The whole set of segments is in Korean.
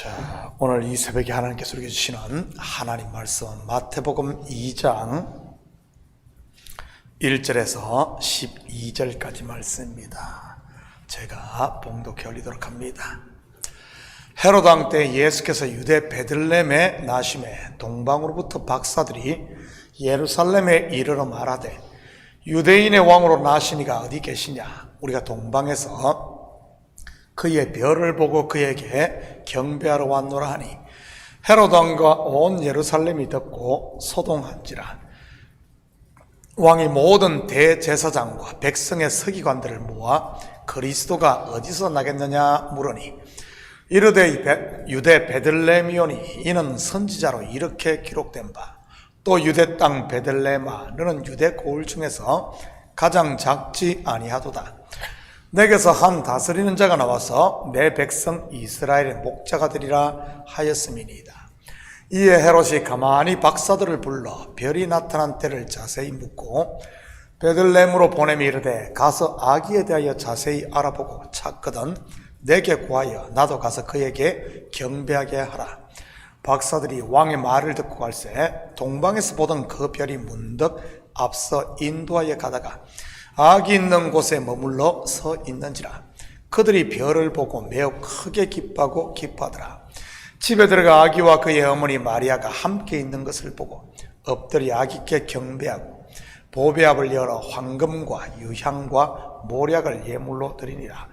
자, 오늘 이 새벽에 하나님께서 우리에게 주시는 하나님 말씀 마태복음 2장 1절에서 12절까지 말씀입니다. 제가 봉독해 올리도록 합니다. 헤롯 왕 때 예수께서 유대 베들레헴에 나심에 동방으로부터 박사들이 예루살렘에 이르러 말하되 유대인의 왕으로 나시니가 어디 계시냐? 우리가 동방에서 그의 별을 보고 그에게 경배하러 왔노라 하니 헤롯 왕과 온 예루살렘이 듣고 소동한지라. 왕이 모든 대제사장과 백성의 서기관들을 모아 그리스도가 어디서 나겠느냐 물으니 이르되 유대 베들레헴이오니 이는 선지자로 이렇게 기록된 바 또 유대 땅 베들레헴아 너는 유대 고을 중에서 가장 작지 아니하도다. 내게서 한 다스리는 자가 나와서 내 백성 이스라엘의 목자가 되리라 하였음이니이다. 이에 헤롯이 가만히 박사들을 불러 별이 나타난 때를 자세히 묻고 베들레헴으로 보내며 이르되 가서 아기에 대하여 자세히 알아보고 찾거든 내게 구하여 나도 가서 그에게 경배하게 하라. 박사들이 왕의 말을 듣고 갈새 동방에서 보던 그 별이 문득 앞서 인도하여 가다가 아기 있는 곳에 머물러 서 있는지라. 그들이 별을 보고 매우 크게 기뻐하고 기뻐하더라. 집에 들어가 아기와 그의 어머니 마리아가 함께 있는 것을 보고 엎드려 아기께 경배하고 보배압을 열어 황금과 유향과 모략을 예물로 드리니라.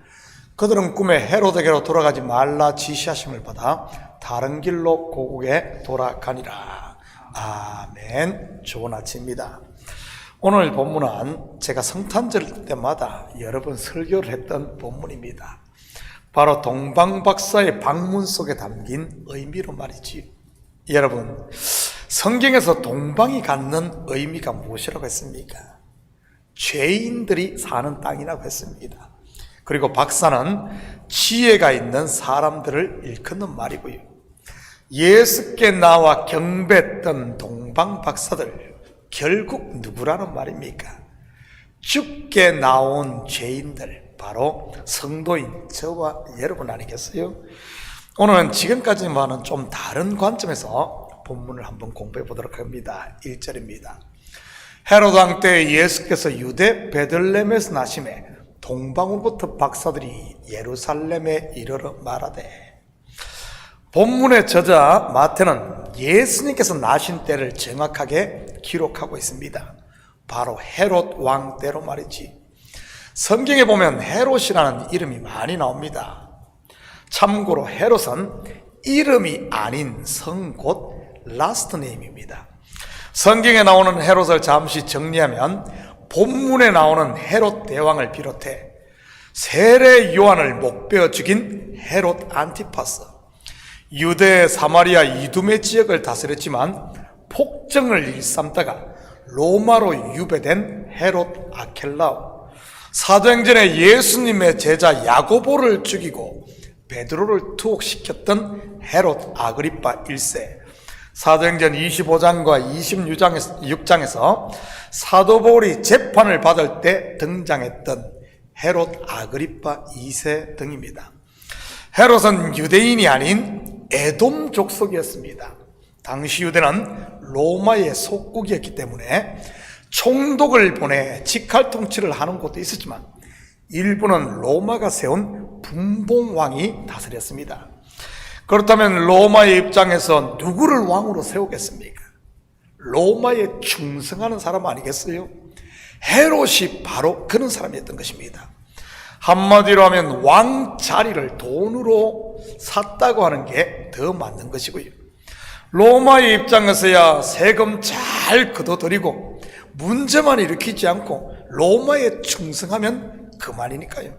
그들은 꿈에 헤롯에게로 돌아가지 말라 지시하심을 받아 다른 길로 고국에 돌아가니라. 아멘. 좋은 아침입니다. 오늘 본문은 제가 성탄절 때마다 여러 번 설교를 했던 본문입니다. 바로 동방박사의 방문 속에 담긴 의미로 말이지. 여러분, 성경에서 동방이 갖는 의미가 무엇이라고 했습니까? 죄인들이 사는 땅이라고 했습니다. 그리고 박사는 지혜가 있는 사람들을 일컫는 말이고요. 예수께 나와 경배했던 동방박사들 결국 누구라는 말입니까? 죽게 나온 죄인들, 바로 성도인 저와 여러분 아니겠어요? 오늘은 지금까지와는 좀 다른 관점에서 본문을 한번 공부해 보도록 합니다. 1절입니다. 헤롯 왕 때 예수께서 유대 베들레헴에서 나심에 동방으로부터 박사들이 예루살렘에 이르러 말하되. 본문의 저자 마태는 예수님께서 나신 때를 정확하게 기록하고 있습니다. 바로 헤롯 왕 때로 말이지. 성경에 보면 헤롯이라는 이름이 많이 나옵니다. 참고로 헤롯은 이름이 아닌 성 곧 라스트 네임입니다. 성경에 나오는 헤롯을 잠시 정리하면 본문에 나오는 헤롯 대왕을 비롯해 세례 요한을 목베어 죽인 헤롯 안티파스, 유대 사마리아 이두메 지역을 다스렸지만 폭정을 일삼다가 로마로 유배된 헤롯 아켈라오, 사도행전에 예수님의 제자 야고보를 죽이고 베드로를 투옥시켰던 헤롯 아그리파 1세, 사도행전 25장과 26장에서 사도 바울이 재판을 받을 때 등장했던 헤롯 아그리파 2세 등입니다. 헤롯은 유대인이 아닌 에돔 족속이었습니다. 당시 유대는 로마의 속국이었기 때문에 총독을 보내 직할 통치를 하는 곳도 있었지만 일부는 로마가 세운 분봉왕이 다스렸습니다. 그렇다면 로마의 입장에서 누구를 왕으로 세우겠습니까? 로마에 충성하는 사람 아니겠어요? 헤롯이 바로 그런 사람이었던 것입니다. 한마디로 하면 왕 자리를 돈으로 샀다고 하는 게 더 맞는 것이고요. 로마의 입장에서야 세금 잘 걷어들이고 문제만 일으키지 않고 로마에 충성하면 그만이니까요.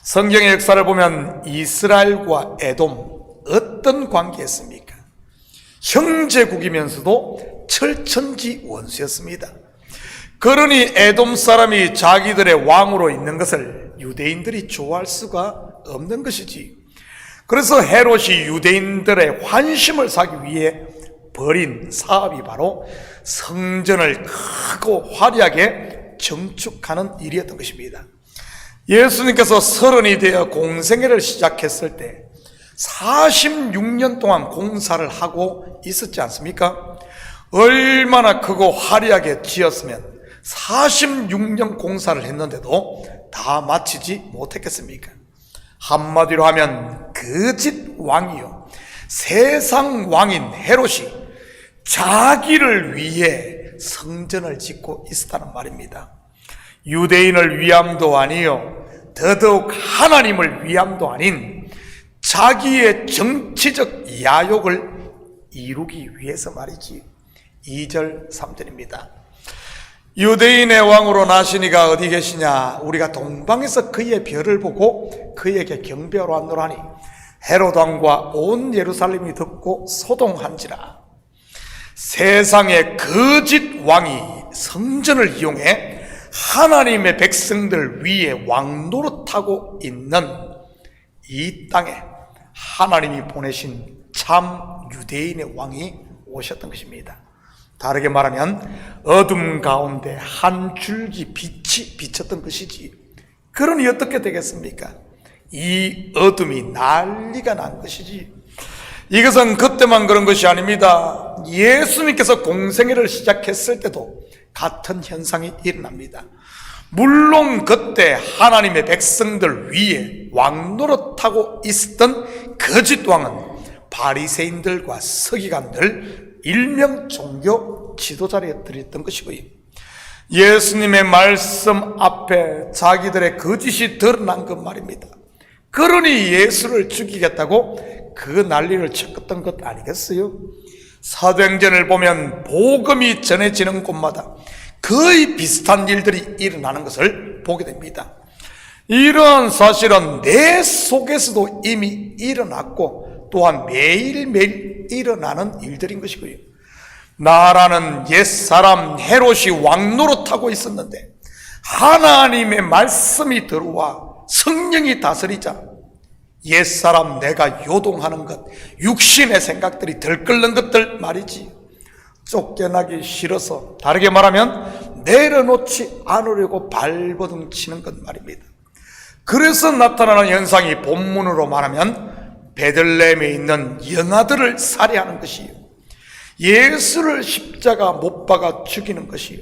성경의 역사를 보면 이스라엘과 에돔 어떤 관계였습니까? 형제국이면서도 철천지 원수였습니다. 그러니 에돔 사람이 자기들의 왕으로 있는 것을 유대인들이 좋아할 수가 없는 것이지. 그래서 헤롯이 유대인들의 환심을 사기 위해 벌인 사업이 바로 성전을 크고 화려하게 정축하는 일이었던 것입니다. 예수님께서 30이 되어 공생애를 시작했을 때 46년 동안 공사를 하고 있었지 않습니까? 얼마나 크고 화려하게 지었으면 46년 공사를 했는데도 다 마치지 못했겠습니까? 한마디로 하면 거짓 왕이요, 세상 왕인 헤롯이 자기를 위해 성전을 짓고 있었다는 말입니다. 유대인을 위함도 아니요, 더더욱 하나님을 위함도 아닌 자기의 정치적 야욕을 이루기 위해서 말이지. 2절 3절입니다. 유대인의 왕으로 나시니가 어디 계시냐? 우리가 동방에서 그의 별을 보고 그에게 경배하러 왔노라니 헤롯 왕과 온 예루살렘이 듣고 소동한지라. 세상의 거짓 왕이 성전을 이용해 하나님의 백성들 위에 왕노릇하고 있는 이 땅에 하나님이 보내신 참 유대인의 왕이 오셨던 것입니다. 다르게 말하면 어둠 가운데 한 줄기 빛이 비쳤던 것이지. 그러니 어떻게 되겠습니까? 이 어둠이 난리가 난 것이지. 이것은 그때만 그런 것이 아닙니다. 예수님께서 공생애를 시작했을 때도 같은 현상이 일어납니다. 물론 그때 하나님의 백성들 위에 왕노릇하고 있었던 거짓 왕은 바리새인들과 서기관들, 일명 종교 지도자들이었던 것이고요. 예수님의 말씀 앞에 자기들의 거짓이 드러난 것 말입니다. 그러니 예수를 죽이겠다고 그 난리를 쳤던 것 아니겠어요? 사도행전을 보면 복음이 전해지는 곳마다 거의 비슷한 일들이 일어나는 것을 보게 됩니다. 이러한 사실은 내 속에서도 이미 일어났고 또한 매일매일 일어나는 일들인 것이고요. 나라는 옛사람 헤롯이 왕노릇하고 있었는데 하나님의 말씀이 들어와 성령이 다스리자 옛사람 내가 요동하는 것, 육신의 생각들이 들끓는 것들 말이지. 쫓겨나기 싫어서, 다르게 말하면 내려놓지 않으려고 발버둥 치는 것 말입니다. 그래서 나타나는 현상이 본문으로 말하면 베들레헴에 있는 영아들을 살해하는 것이요, 예수를 십자가 못 박아 죽이는 것이요,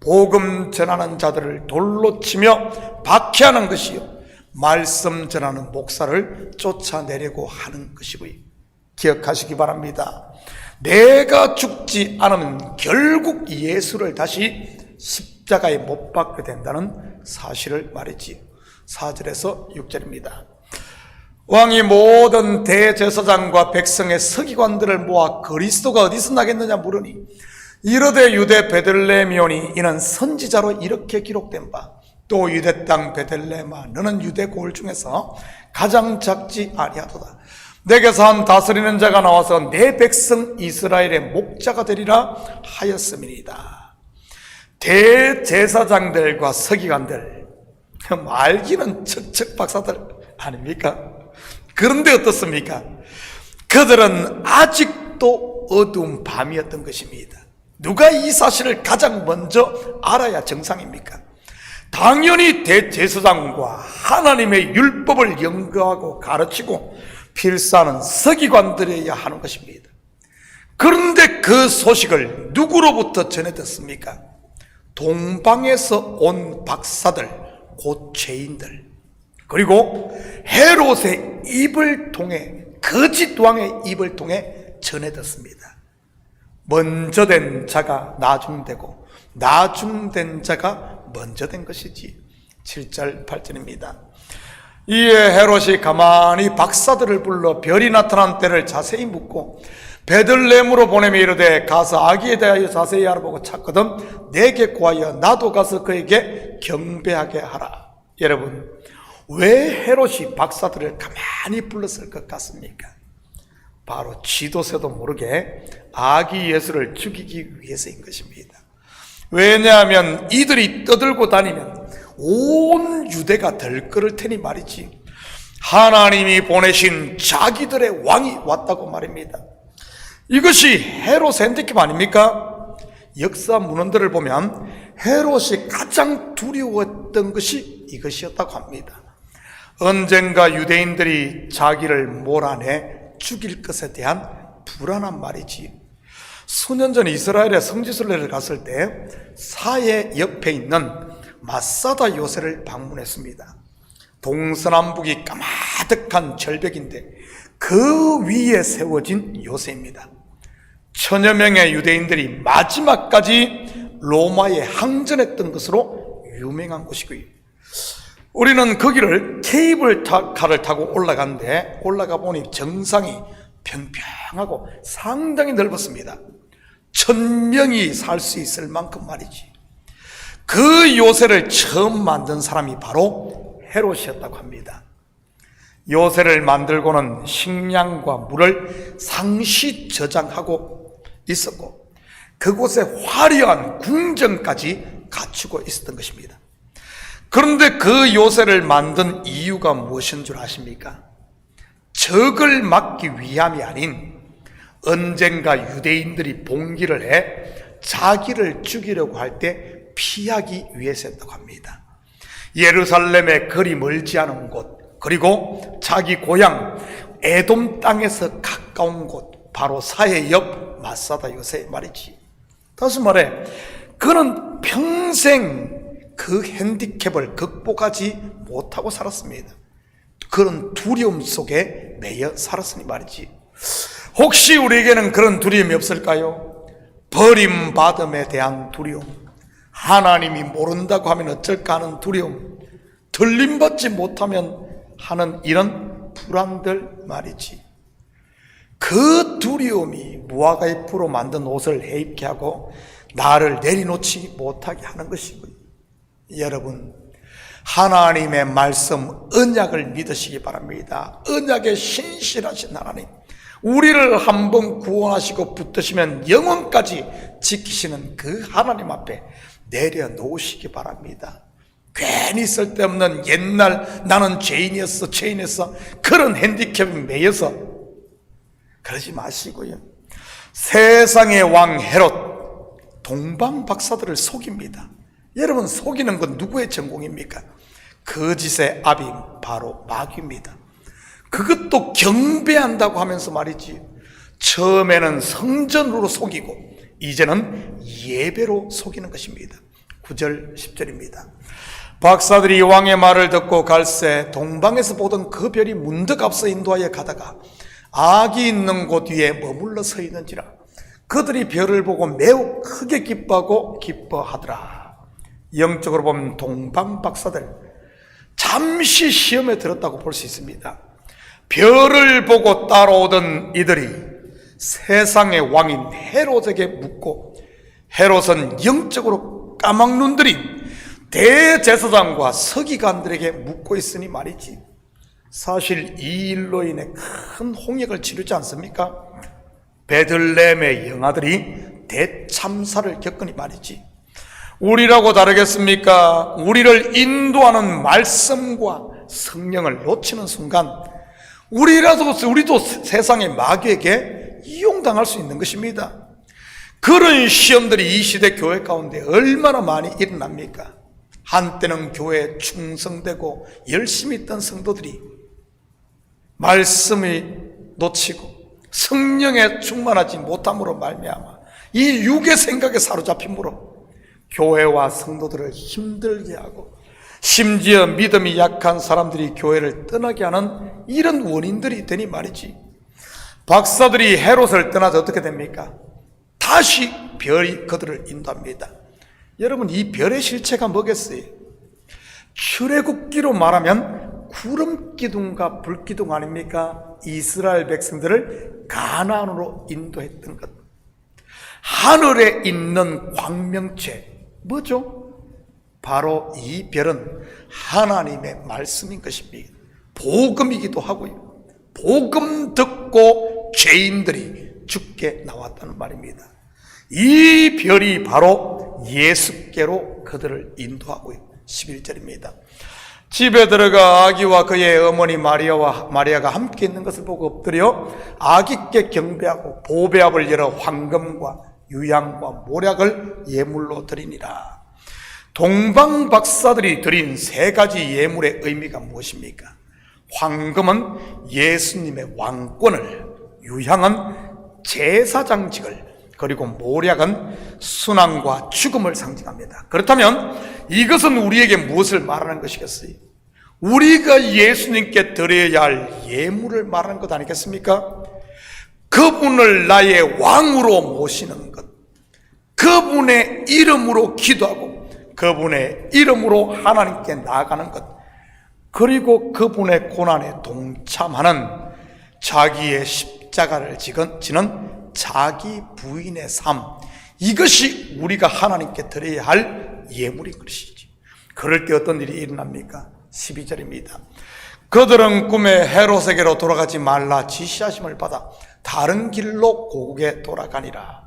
복음 전하는 자들을 돌로 치며 박해하는 것이요, 말씀 전하는 목사를 쫓아내려고 하는 것이고요. 기억하시기 바랍니다. 내가 죽지 않으면 결국 예수를 다시 십자가에 못 박게 된다는 사실을 말이지요. 4절에서 6절입니다. 왕이 모든 대제사장과 백성의 서기관들을 모아 그리스도가 어디서 나겠느냐 물으니 이르되 유대 베들레헴이오니 이는 선지자로 이렇게 기록된 바 또 유대 땅 베들레헴아 너는 유대 고을 중에서 가장 작지 아니하도다. 내게서 한 다스리는 자가 나와서 내 백성 이스라엘의 목자가 되리라 하였음이니이다. 대제사장들과 서기관들, 알기는 척척 박사들 아닙니까? 그런데 어떻습니까? 그들은 아직도 어두운 밤이었던 것입니다. 누가 이 사실을 가장 먼저 알아야 정상입니까? 당연히 대제사장과 하나님의 율법을 연구하고 가르치고 필사하는 서기관들이어야 하는 것입니다. 그런데 그 소식을 누구로부터 전해 듣습니까? 동방에서 온 박사들, 곧 죄인들, 그리고 헤롯의 입을 통해, 거짓 왕의 입을 통해 전해 듣습니다. 먼저 된 자가 나중되고 나중된 자가 먼저 된 것이지. 7절 8절입니다. 이에 헤롯이 가만히 박사들을 불러 별이 나타난 때를 자세히 묻고 베들레헴으로 보내며 이르되 가서 아기에 대하여 자세히 알아보고 찾거든 내게 구하여 나도 가서 그에게 경배하게 하라. 여러분, 왜 헤롯이 박사들을 가만히 불렀을 것 같습니까? 바로 지도새도 모르게 아기 예수를 죽이기 위해서인 것입니다. 왜냐하면 이들이 떠들고 다니면 온 유대가 들끓을 테니 말이지. 하나님이 보내신 자기들의 왕이 왔다고 말입니다. 이것이 헤롯의 핸디캡 아닙니까? 역사 문헌들을 보면 헤롯이 가장 두려웠던 것이 이것이었다고 합니다. 언젠가 유대인들이 자기를 몰아내 죽일 것에 대한 불안한 말이지. 수년 전 이스라엘에 성지순례를 갔을 때 사해 옆에 있는 마사다 요새를 방문했습니다. 동서남북이 까마득한 절벽인데 그 위에 세워진 요새입니다. 천여 명의 유대인들이 마지막까지 로마에 항전했던 것으로 유명한 곳이고요. 우리는 거기를 케이블카를 타고 올라갔는데 올라가 보니 정상이 평평하고 상당히 넓었습니다. 1000명이 살 수 있을 만큼 말이지. 그 요새를 처음 만든 사람이 바로 헤롯이었다고 합니다. 요새를 만들고는 식량과 물을 상시 저장하고 있었고 그곳에 화려한 궁전까지 갖추고 있었던 것입니다. 그런데 그 요새를 만든 이유가 무엇인 줄 아십니까? 적을 막기 위함이 아닌 언젠가 유대인들이 봉기를 해 자기를 죽이려고 할 때 피하기 위해서였다고 합니다. 예루살렘에 거리 멀지 않은 곳, 그리고 자기 고향 에돔 땅에서 가까운 곳, 바로 사해 옆 마사다 요새 말이지. 다시 말해, 그는 평생 그 핸디캡을 극복하지 못하고 살았습니다. 그런 두려움 속에 매여 살았으니 말이지. 혹시 우리에게는 그런 두려움이 없을까요? 버림받음에 대한 두려움, 하나님이 모른다고 하면 어쩔까 하는 두려움, 들림받지 못하면 하는 이런 불안들 말이지. 그 두려움이 무화과잎으로 만든 옷을 해입게 하고 나를 내려놓지 못하게 하는 것이고요. 여러분, 하나님의 말씀 언약을 믿으시기 바랍니다. 언약의 신실하신 하나님, 우리를 한번 구원하시고 붙드시면 영원까지 지키시는 그 하나님 앞에 내려놓으시기 바랍니다. 괜히 쓸데없는 옛날 나는 죄인이었어 그런 핸디캡에 매여서 그러지 마시고요. 세상의 왕 헤롯 동방 박사들을 속입니다. 여러분, 속이는 건 누구의 전공입니까? 거짓의 압이 바로 마귀입니다. 그것도 경배한다고 하면서 말이지. 처음에는 성전으로 속이고 이제는 예배로 속이는 것입니다. 9절 10절입니다. 박사들이 왕의 말을 듣고 갈새 동방에서 보던 그 별이 문득 앞서 인도하여 가다가 악이 있는 곳 위에 머물러 서 있는지라 그들이 별을 보고 매우 크게 기뻐하고 기뻐하더라. 영적으로 보면 동방 박사들 잠시 시험에 들었다고 볼 수 있습니다. 별을 보고 따라오던 이들이 세상의 왕인 헤롯에게 묻고, 헤롯은 영적으로 까막눈 들인 대제사장과 서기관들에게 묻고 있으니 말이지. 사실 이 일로 인해 큰 홍역을 치르지 않습니까? 베들레헴의 영아들이 대참사를 겪으니 말이지. 우리라고 다르겠습니까? 우리를 인도하는 말씀과 성령을 놓치는 순간 우리도 세상의 마귀에게 이용당할 수 있는 것입니다. 그런 시험들이 이 시대 교회 가운데 얼마나 많이 일어납니까? 한때는 교회에 충성되고 열심히 있던 성도들이 말씀을 놓치고 성령에 충만하지 못함으로 말미암아 이 육의 생각에 사로잡힘으로 교회와 성도들을 힘들게 하고 심지어 믿음이 약한 사람들이 교회를 떠나게 하는 이런 원인들이 되니 말이지. 박사들이 헤롯을 떠나서 어떻게 됩니까? 다시 별이 그들을 인도합니다. 여러분, 이 별의 실체가 뭐겠어요? 출애굽기로 말하면 구름기둥과 불기둥 아닙니까? 이스라엘 백성들을 가나안으로 인도했던 것. 하늘에 있는 광명체 뭐죠? 바로 이 별은 하나님의 말씀인 것입니다. 복음이기도 하고요. 복음 듣고 죄인들이 죽게 나왔다는 말입니다. 이 별이 바로 예수께로 그들을 인도하고요. 11절입니다. 집에 들어가 아기와 그의 어머니 마리아가 함께 있는 것을 보고 엎드려 아기께 경배하고 보배압을 열어 황금과 유향과 모략을 예물로 드리니라. 동방 박사들이 드린 세 가지 예물의 의미가 무엇입니까? 황금은 예수님의 왕권을, 유향은 제사장직을, 그리고 모략은 순환과 죽음을 상징합니다. 그렇다면 이것은 우리에게 무엇을 말하는 것이겠어요? 우리가 예수님께 드려야 할 예물을 말하는 것 아니겠습니까? 그분을 나의 왕으로 모시는 것, 그분의 이름으로 기도하고 그분의 이름으로 하나님께 나아가는 것, 그리고 그분의 고난에 동참하는 자기의 십자가를 지는 자기 부인의 삶, 이것이 우리가 하나님께 드려야 할 예물인 것이지. 그럴 때 어떤 일이 일어납니까? 12절입니다. 그들은 꿈에 헤롯에게로 돌아가지 말라 지시하심을 받아 다른 길로 고국에 돌아가니라.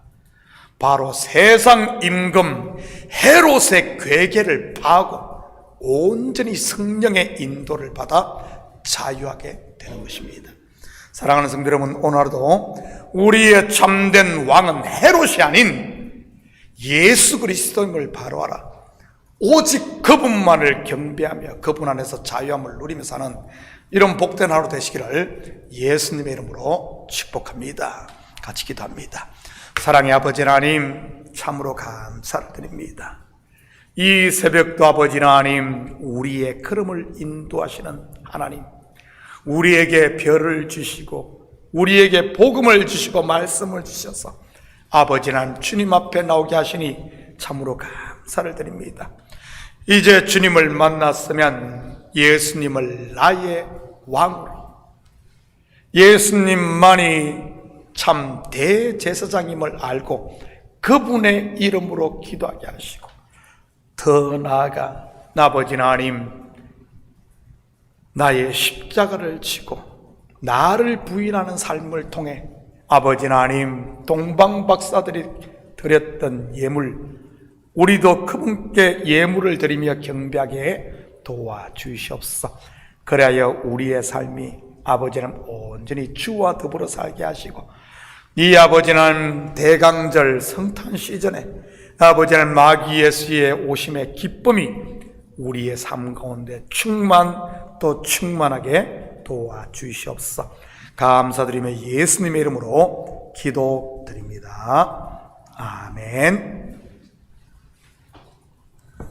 바로 세상 임금 헤롯의 괴계를 파하고 온전히 성령의 인도를 받아 자유하게 되는 것입니다. 사랑하는 성도 여러분, 오늘도 우리의 참된 왕은 헤롯이 아닌 예수 그리스도임을 바로 알아 오직 그분만을 경배하며 그분 안에서 자유함을 누리며 사는 이런 복된 하루 되시기를 예수님의 이름으로 축복합니다. 같이 기도합니다. 사랑의 아버지 하나님, 참으로 감사를 드립니다. 이 새벽도 아버지 하나님, 우리의 걸음을 인도하시는 하나님, 우리에게 별을 주시고 우리에게 복음을 주시고 말씀을 주셔서 아버지 하나님 주님 앞에 나오게 하시니 참으로 감사를 드립니다. 이제 주님을 만났으면 예수님을 나의 왕으로, 예수님만이 참 대제사장임을 알고 그분의 이름으로 기도하게 하시고, 더 나아가 아버지 하나님, 나의 십자가를 지고 나를 부인하는 삶을 통해 아버지 하나님, 동방박사들이 드렸던 예물, 우리도 그분께 예물을 드리며 경배하게 도와주시옵소서. 그래야 우리의 삶이 아버지는 온전히 주와 더불어 살게 하시고, 이 아버지는 대강절 성탄 시즌에 아버지는 마귀 예수의 오심의 기쁨이 우리의 삶 가운데 또 충만하게 도와주시옵소서. 감사드리며 예수님의 이름으로 기도드립니다. 아멘.